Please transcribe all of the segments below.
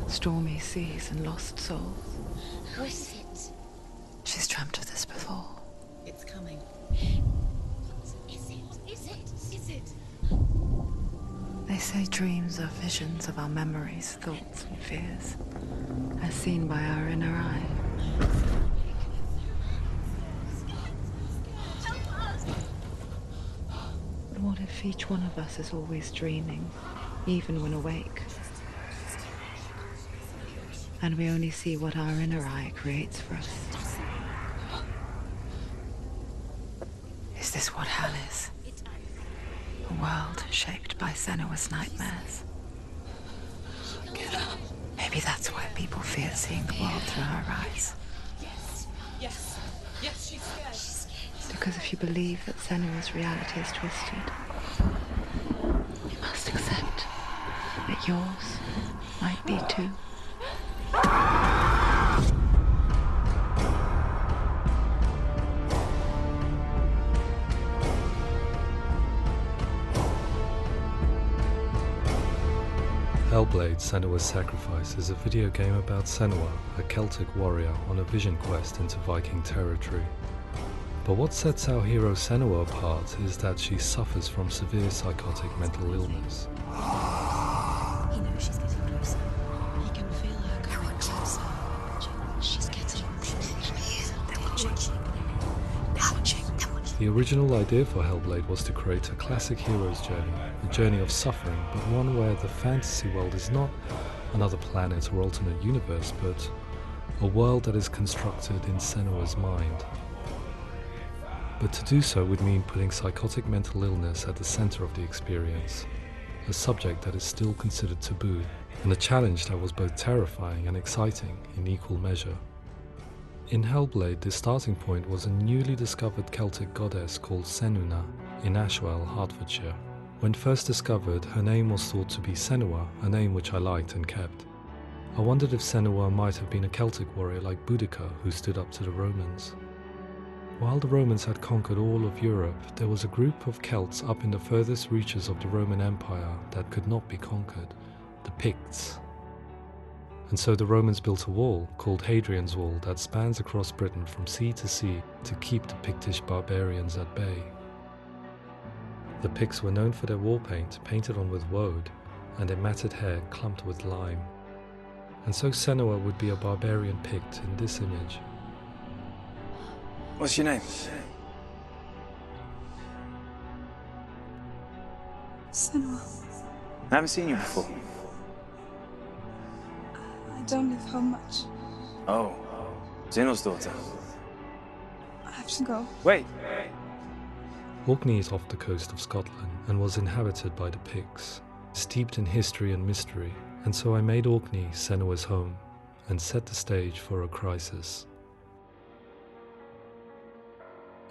Stormy seas and lost souls. Who is it? She's dreamt of this before. It's coming. Is it? Is it? Is it? They say dreams are visions of our memories, thoughts and fears, as seen by our inner eye. But what if each one of us is always dreaming, even when awake? And we only see what our inner eye creates for us. Is this what hell is? A world shaped by Senua's nightmares. Get up. Maybe that's why people fear seeing the world through her eyes. Yes. Yes. Yes, she's scared. She's scared. Because if you believe that Senua's reality is twisted, you must accept that yours might be too. Hellblade: Senua's Sacrifice is a video game about Senua, a Celtic warrior on a vision quest into Viking territory. But what sets our hero Senua apart is that she suffers from severe psychotic mental illness. He knows she's getting closer. He can feel her coming closer. She's getting closer. The original idea for Hellblade was to create a classic hero's journey, a journey of suffering, but one where the fantasy world is not another planet or alternate universe, but a world that is constructed in Senua's mind. But to do so would mean putting psychotic mental illness at the center of the experience, a subject that is still considered taboo, and a challenge that was both terrifying and exciting in equal measure. In Hellblade, the starting point was a newly discovered Celtic goddess called Senua in Ashwell, Hertfordshire. When first discovered, her name was thought to be Senua, a name which I liked and kept. I wondered if Senua might have been a Celtic warrior like Boudica who stood up to the Romans. While the Romans had conquered all of Europe, there was a group of Celts up in the furthest reaches of the Roman Empire that could not be conquered, the Picts. And so the Romans built a wall, called Hadrian's Wall, that spans across Britain from sea to sea to keep the Pictish barbarians at bay. The Picts were known for their war paint, painted on with woad, and their matted hair clumped with lime. And so Senua would be a barbarian Pict in this image. What's your name? Senua. I haven't seen you before. I don't leave home much. Oh, Zenua's daughter. I have to go. Wait! Orkney is off the coast of Scotland and was inhabited by the Picts, steeped in history and mystery, and so I made Orkney Senua's home and set the stage for a crisis.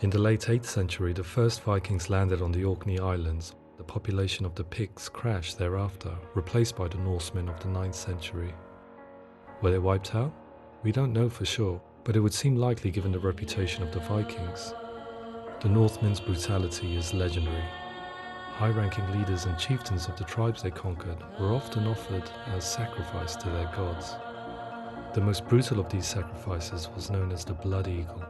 In the late 8th century, the first Vikings landed on the Orkney Islands. The population of the Picts crashed thereafter, replaced by the Norsemen of the 9th century. Were they wiped out? We don't know for sure, but it would seem likely given the reputation of the Vikings. The Northmen's brutality is legendary. High-ranking leaders and chieftains of the tribes they conquered were often offered as sacrifice to their gods. The most brutal of these sacrifices was known as the Blood Eagle.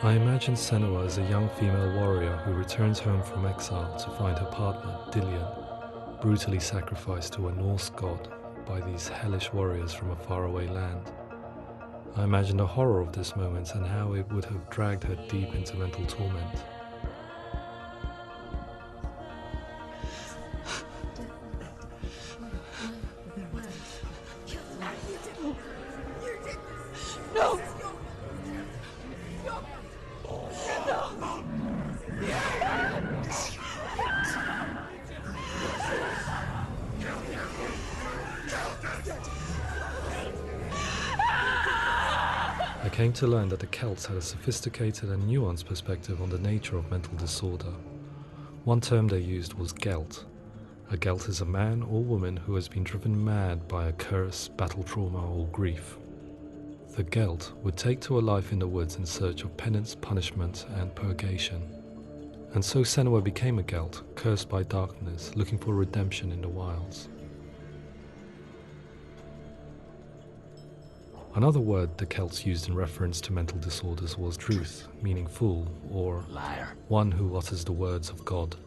I imagine Senua as a young female warrior who returns home from exile to find her partner, Dillion, brutally sacrificed to a Norse god by these hellish warriors from a faraway land. I imagine the horror of this moment and how it would have dragged her deep into mental torment. No! I came to learn that the Celts had a sophisticated and nuanced perspective on the nature of mental disorder. One term they used was gelt. A gelt is a man or woman who has been driven mad by a curse, battle trauma, or grief. The gelt would take to a life in the woods in search of penance, punishment, and purgation. And so Senua became a gelt, cursed by darkness, looking for redemption in the wilds. Another word the Celts used in reference to mental disorders was truth, meaning fool, or Liar. one who utters the words of God.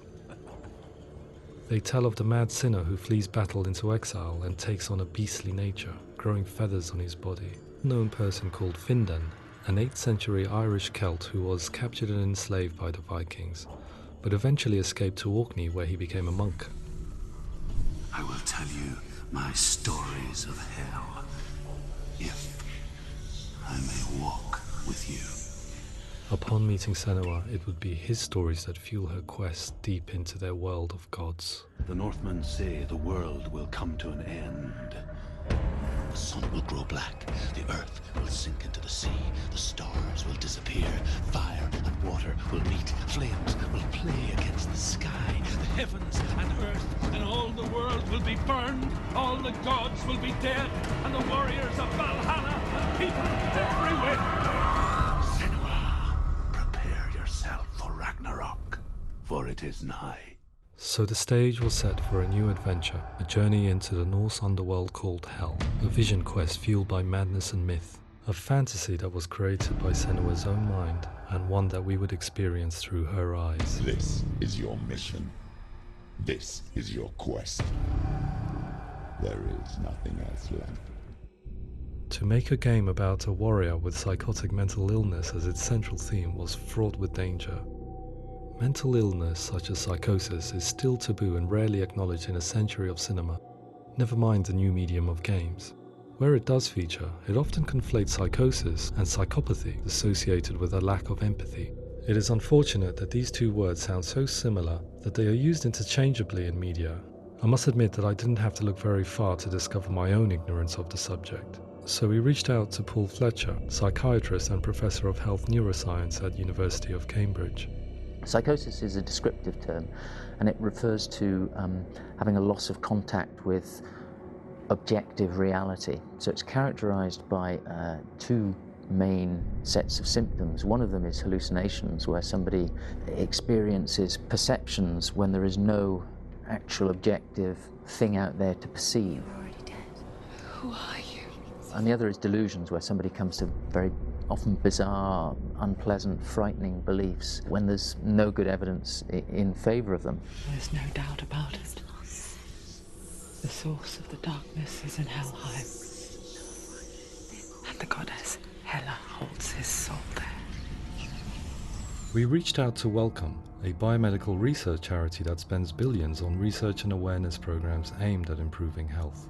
They tell of the mad sinner who flees battle into exile and takes on a beastly nature, growing feathers on his body. A known person called Findan, an 8th century Irish Celt who was captured and enslaved by the Vikings, but eventually escaped to Orkney where he became a monk. I will tell you my stories of hell, if I may walk with you. Upon meeting Senua, it would be his stories that fuel her quest deep into their world of gods. The Northmen say the world will come to an end. The sun will grow black, the earth will sink into the sea, the stars will disappear, fire and water will meet, flames will play against the sky, the heavens and earth and all the world will be burned, all the gods will be dead, and the warriors of Valhalla and people everywhere. Senua, prepare yourself for Ragnarok, for it is nigh. So the stage was set for a new adventure, a journey into the Norse underworld called Hell, a vision quest fueled by madness and myth, a fantasy that was created by Senua's own mind, and one that we would experience through her eyes. This is your mission. This is your quest. There is nothing else left. To make a game about a warrior with psychotic mental illness as its central theme was fraught with danger. Mental illness, such as psychosis, is still taboo and rarely acknowledged in a century of cinema, never mind the new medium of games. Where it does feature, it often conflates psychosis and psychopathy associated with a lack of empathy. It is unfortunate that these two words sound so similar that they are used interchangeably in media. I must admit that I didn't have to look very far to discover my own ignorance of the subject. So we reached out to Paul Fletcher, psychiatrist and professor of health neuroscience at University of Cambridge. Psychosis is a descriptive term, and it refers to having a loss of contact with objective reality. So it's characterized by two main sets of symptoms. One of them is hallucinations, where somebody experiences perceptions when there is no actual objective thing out there to perceive. You're already dead. Who are you? And the other is delusions, where somebody comes to very often bizarre, unpleasant, frightening beliefs when there's no good evidence in favour of them. There's no doubt about it. The source of the darkness is in Helheim. And the goddess Hela holds his soul there. We reached out to Welcome, a biomedical research charity that spends billions on research and awareness programs aimed at improving health.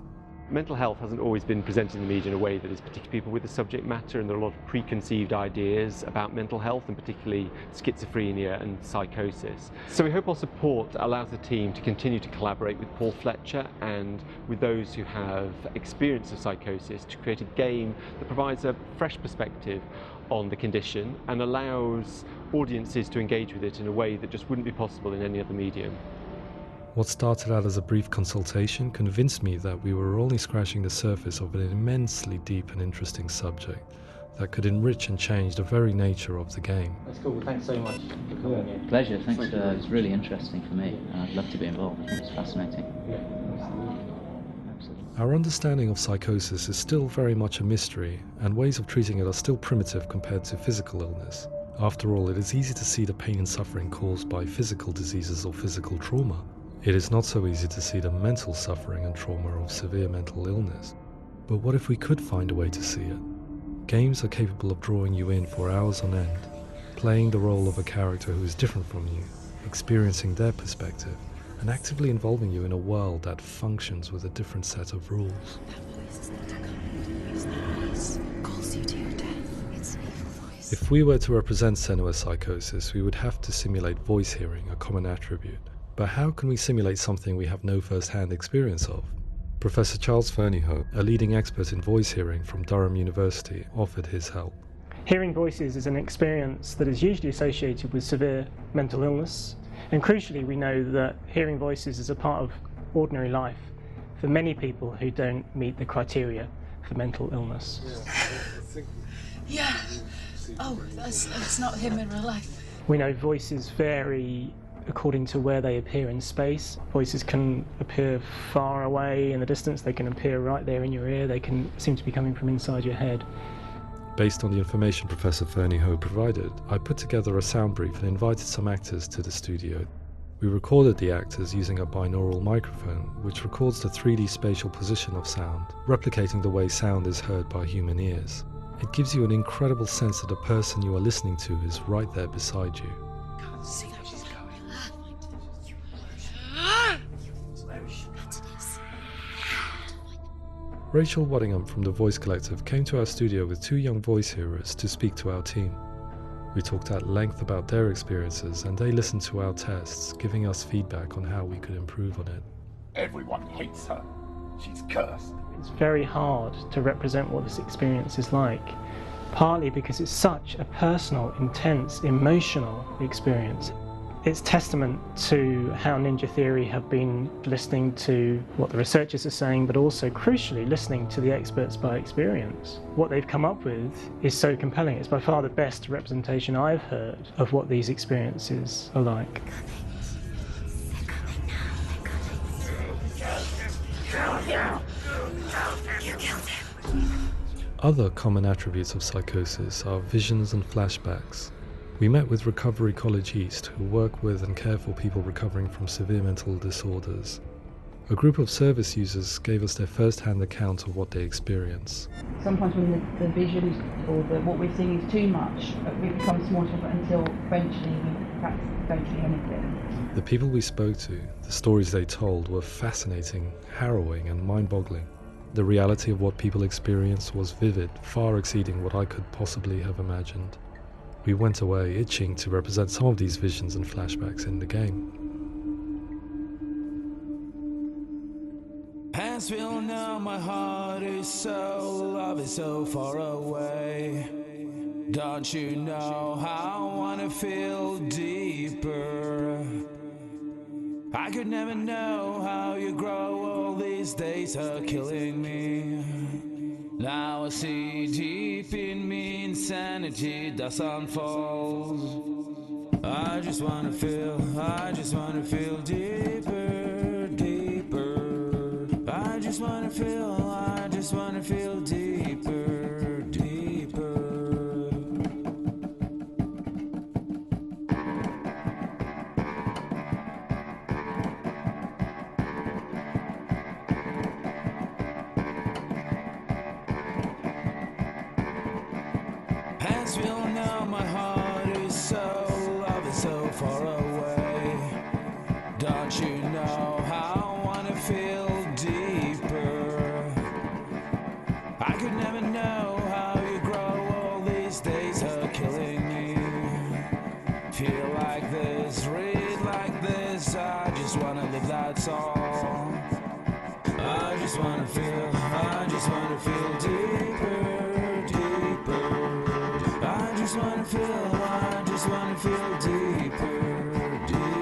Mental health hasn't always been presented in the media in a way that is particularly people with the subject matter, and there are a lot of preconceived ideas about mental health, and particularly schizophrenia and psychosis. So we hope our support allows the team to continue to collaborate with Paul Fletcher and with those who have experience of psychosis to create a game that provides a fresh perspective on the condition and allows audiences to engage with it in a way that just wouldn't be possible in any other medium. What started out as a brief consultation convinced me that we were only scratching the surface of an immensely deep and interesting subject that could enrich and change the very nature of the game. That's cool. Thanks so much for coming in. Pleasure. Thanks. It was really interesting for me. I'd love to be involved. I think it's fascinating. Absolutely. Our understanding of psychosis is still very much a mystery, and ways of treating it are still primitive compared to physical illness. After all, it is easy to see the pain and suffering caused by physical diseases or physical trauma. It is not so easy to see the mental suffering and trauma of severe mental illness. But what if we could find a way to see it? Games are capable of drawing you in for hours on end, playing the role of a character who is different from you, experiencing their perspective, and actively involving you in a world that functions with a different set of rules. That voice is not a kind voice. That voice calls you to your death. It's an evil voice. If we were to represent Senua's psychosis, we would have to simulate voice hearing, a common attribute. But how can we simulate something we have no first-hand experience of? Professor Charles Fernyhough, a leading expert in voice hearing from Durham University, offered his help. Hearing voices is an experience that is usually associated with severe mental illness, and crucially we know that hearing voices is a part of ordinary life for many people who don't meet the criteria for mental illness. Yeah. Oh, that's not him in real life. We know voices vary according to where they appear in space. Voices can appear far away in the distance, they can appear right there in your ear, they can seem to be coming from inside your head. Based on the information Professor Fernie Ho provided, I put together a sound brief and invited some actors to the studio. We recorded the actors using a binaural microphone, which records the 3D spatial position of sound, replicating the way sound is heard by human ears. It gives you an incredible sense that the person you are listening to is right there beside you. Can't see how she's going. Rachel Waddingham from the Voice Collective came to our studio with 2 young voice hearers to speak to our team. We talked at length about their experiences and they listened to our tests, giving us feedback on how we could improve on it. Everyone hates her. She's cursed. It's very hard to represent what this experience is like, partly because it's such a personal, intense, emotional experience. It's testament to how Ninja Theory have been listening to what the researchers are saying, but also, crucially, listening to the experts by experience. What they've come up with is so compelling. It's by far the best representation I've heard of what these experiences are like. Other common attributes of psychosis are visions and flashbacks. We met with Recovery College East, who work with and care for people recovering from severe mental disorders. A group of service users gave us their first-hand account of what they experience. Sometimes when the visions or what we're seeing is too much, it becomes more difficult until eventually we perhaps don't see anything. The people we spoke to, the stories they told, were fascinating, harrowing and mind-boggling. The reality of what people experienced was vivid, far exceeding what I could possibly have imagined. We went away itching to represent some of these visions and flashbacks in the game. As we all know, my heart is so, love is so far away. Don't you know how I wanna feel deeper? I could never know how you grow, all these days are killing me. Now I see deep in me insanity does unfold. I just wanna feel deeper, deeper. I just wanna feel deeper, deeper. As we all know, my heart is so, love is so far away. Don't you know how I wanna feel deeper? I could never know how you grow, all these days are killing me. Feel like this, read like this, I just wanna live, that's all. I just wanna feel deeper, deeper. I just wanna feel deeper, deeper.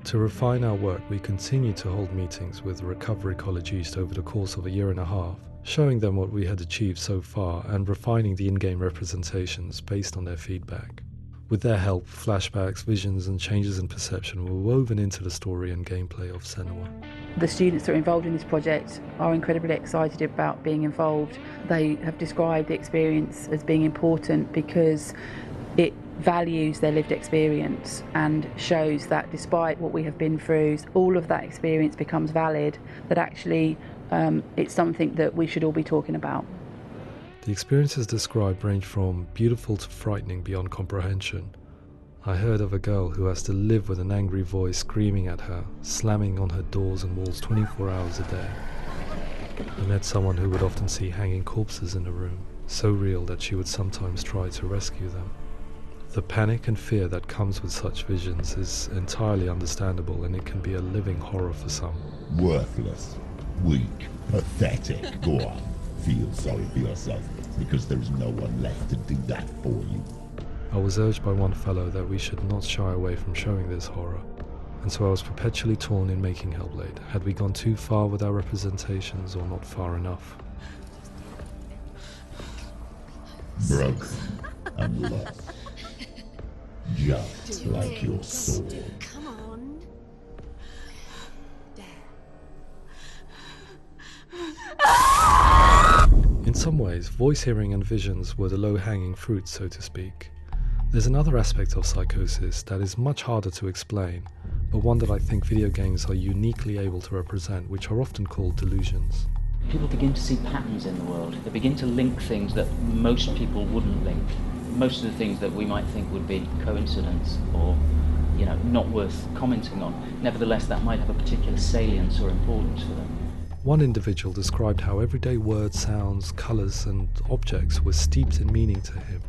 To refine our work, we continue to hold meetings with Recovery College East over the course of a year and a half, showing them what we had achieved so far and refining the in-game representations based on their feedback. With their help, flashbacks, visions and changes in perception were woven into the story and gameplay of Senua. The students that are involved in this project are incredibly excited about being involved. They have described the experience as being important because it values their lived experience and shows that despite what we have been through, all of that experience becomes valid, that actually it's something that we should all be talking about. The experiences described range from beautiful to frightening beyond comprehension. I heard of a girl who has to live with an angry voice screaming at her, slamming on her doors and walls 24 hours a day. I met someone who would often see hanging corpses in a room, so real that she would sometimes try to rescue them. The panic and fear that comes with such visions is entirely understandable, and it can be a living horror for some. Worthless, weak, pathetic. Go on, feel sorry for yourself, because there is no one left to do that for you. I was urged by one fellow that we should not shy away from showing this horror, and so I was perpetually torn in making Hellblade. Had we gone too far with our representations or not far enough? broken and lost. Just like your soul. Come on. In some ways, voice hearing and visions were the low-hanging fruit, so to speak. There's another aspect of psychosis that is much harder to explain, but one that I think video games are uniquely able to represent, which are often called delusions. People begin to see patterns in the world. They begin to link things that most people wouldn't link. Most of the things that we might think would be coincidence or, not worth commenting on. Nevertheless, that might have a particular salience or importance for them. One individual described how everyday words, sounds, colours and objects were steeped in meaning to him,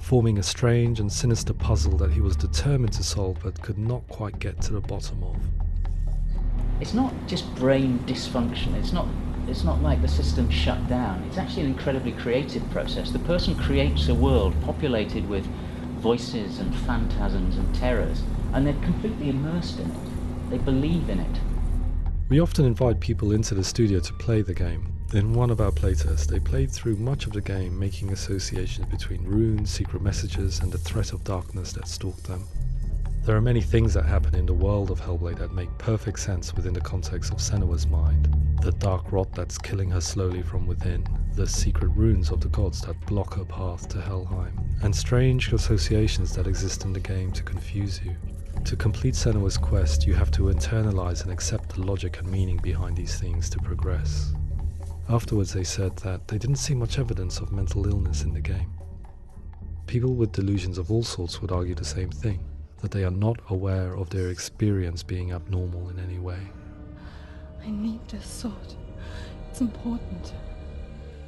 forming a strange and sinister puzzle that he was determined to solve but could not quite get to the bottom of. It's not just brain dysfunction. It's not like the system shut down. It's actually an incredibly creative process. The person creates a world populated with voices and phantasms and terrors, and they're completely immersed in it. They believe in it. We often invite people into the studio to play the game. In one of our playtests, they played through much of the game, making associations between runes, secret messages, and the threat of darkness that stalked them. There are many things that happen in the world of Hellblade that make perfect sense within the context of Senua's mind. The dark rot that's killing her slowly from within, the secret runes of the gods that block her path to Helheim, and strange associations that exist in the game to confuse you. To complete Senua's quest, you have to internalize and accept the logic and meaning behind these things to progress. Afterwards, they said that they didn't see much evidence of mental illness in the game. People with delusions of all sorts would argue the same thing, that they are not aware of their experience being abnormal in any way. I need this sword. It's important.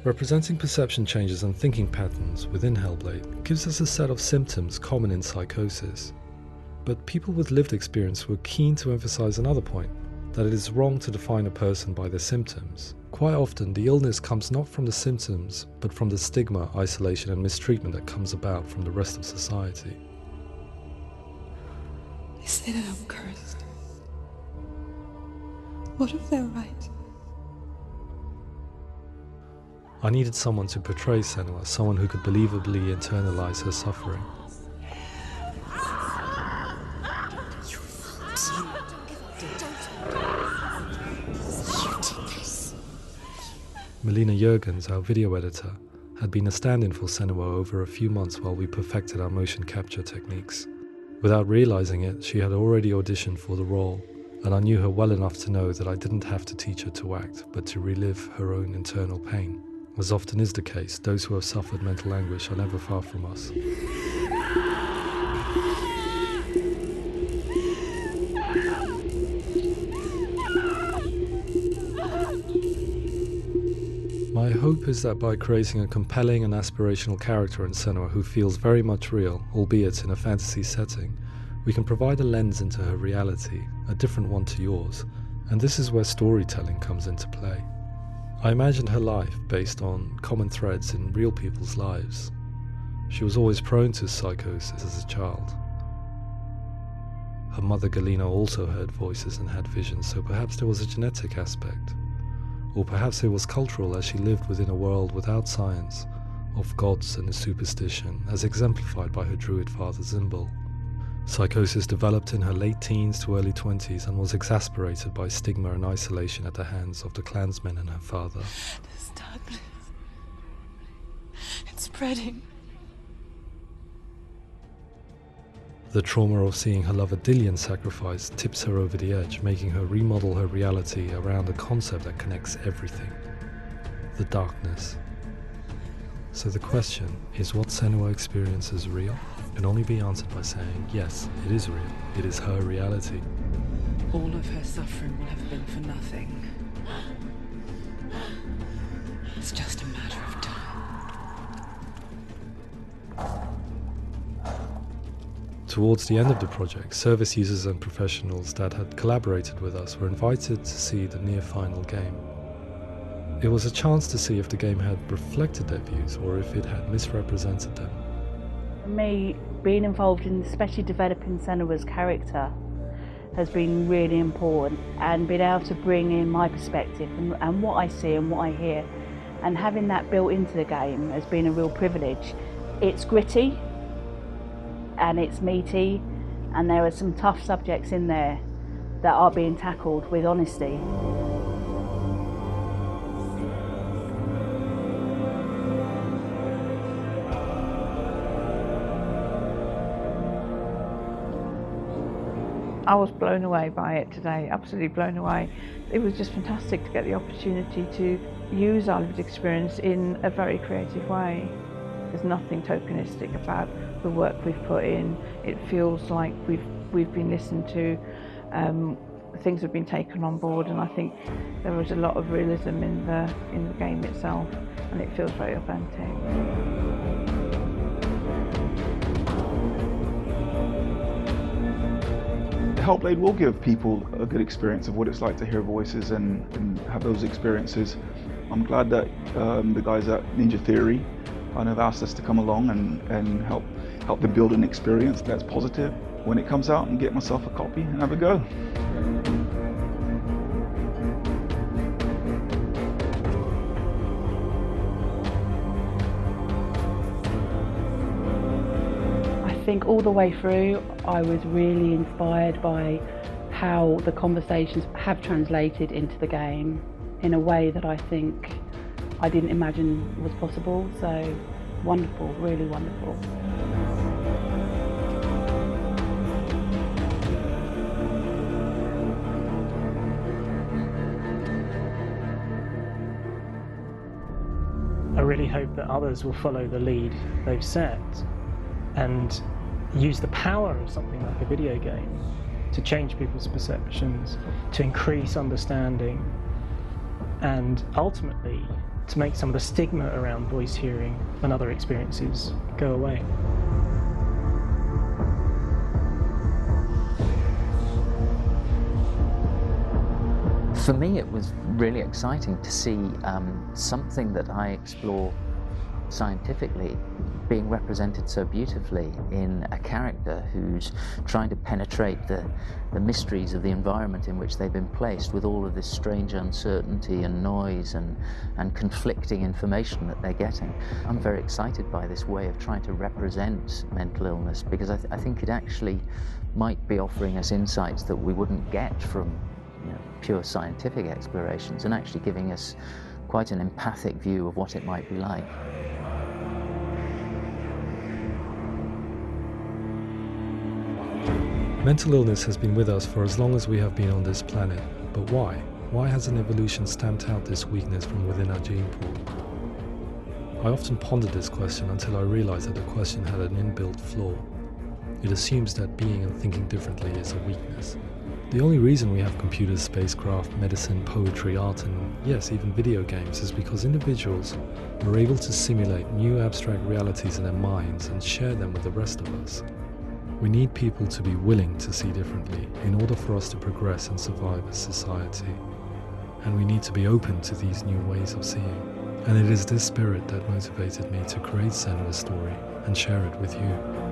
Representing perception changes and thinking patterns within Hellblade gives us a set of symptoms common in psychosis. But people with lived experience were keen to emphasize another point, that it is wrong to define a person by their symptoms. Quite often, the illness comes not from the symptoms, but from the stigma, isolation and mistreatment that comes about from the rest of society. They say that I'm cursed. What if they're right? I needed someone to portray Senua, someone who could believably internalize her suffering. Melina Jurgens, our video editor, had been a stand-in for Senua over a few months while we perfected our motion capture techniques. Without realizing it, she had already auditioned for the role, and I knew her well enough to know that I didn't have to teach her to act, but to relive her own internal pain. As often is the case, those who have suffered mental anguish are never far from us. My hope is that by creating a compelling and aspirational character in Senua who feels very much real, albeit in a fantasy setting, we can provide a lens into her reality, a different one to yours, and this is where storytelling comes into play. I imagined her life based on common threads in real people's lives. She was always prone to psychosis as a child. Her mother Galina also heard voices and had visions, so perhaps there was a genetic aspect. Or perhaps it was cultural, as she lived within a world without science, of gods and superstition, as exemplified by her druid father Zimbal. Psychosis developed in her late teens to early 20s and was exasperated by stigma and isolation at the hands of the clansmen and her father. This darkness. It's spreading. The trauma of seeing her lover Dillian sacrificed tips her over the edge, making her remodel her reality around a concept that connects everything: the darkness. So the question, is what Senua experiences real? Can only be answered by saying, yes, it is real. It is her reality. All of her suffering will have been for nothing. It's just a matter of time. Towards the end of the project, service users and professionals that had collaborated with us were invited to see the near-final game. It was a chance to see if the game had reflected their views or if it had misrepresented them. For me, being involved in especially developing Senua's character has been really important, and being able to bring in my perspective and what I see and what I hear, and having that built into the game has been a real privilege. It's gritty and it's meaty, and there are some tough subjects in there that are being tackled with honesty. I was blown away by it today, absolutely blown away. It was just fantastic to get the opportunity to use our lived experience in a very creative way. There's nothing tokenistic about the work we've put in. It feels like we've been listened to, things have been taken on board, and I think there was a lot of realism in the game itself, and it feels very authentic. Hellblade will give people a good experience of what it's like to hear voices and have those experiences. I'm glad that the guys at Ninja Theory kind of asked us to come along and help them build an experience that's positive when it comes out, and get myself a copy and have a go. I think all the way through I was really inspired by how the conversations have translated into the game in a way that I think I didn't imagine was possible. So wonderful, really wonderful. I really hope that others will follow the lead they've set and use the power of something like a video game to change people's perceptions, to increase understanding, and ultimately to make some of the stigma around voice hearing and other experiences go away. For me, it was really exciting to see something that I explore scientifically being represented so beautifully in a character who's trying to penetrate the mysteries of the environment in which they've been placed, with all of this strange uncertainty and noise and conflicting information that they're getting. I'm very excited by this way of trying to represent mental illness, because I think it actually might be offering us insights that we wouldn't get from pure scientific explorations, and actually giving us quite an empathic view of what it might be like. Mental illness has been with us for as long as we have been on this planet, but why? Why hasn't evolution stamped out this weakness from within our gene pool? I often pondered this question until I realized that the question had an inbuilt flaw. It assumes that being and thinking differently is a weakness. The only reason we have computers, spacecraft, medicine, poetry, art, and yes, even video games is because individuals are able to simulate new abstract realities in their minds and share them with the rest of us. We need people to be willing to see differently in order for us to progress and survive as society. And we need to be open to these new ways of seeing. And it is this spirit that motivated me to create Senua's story and share it with you.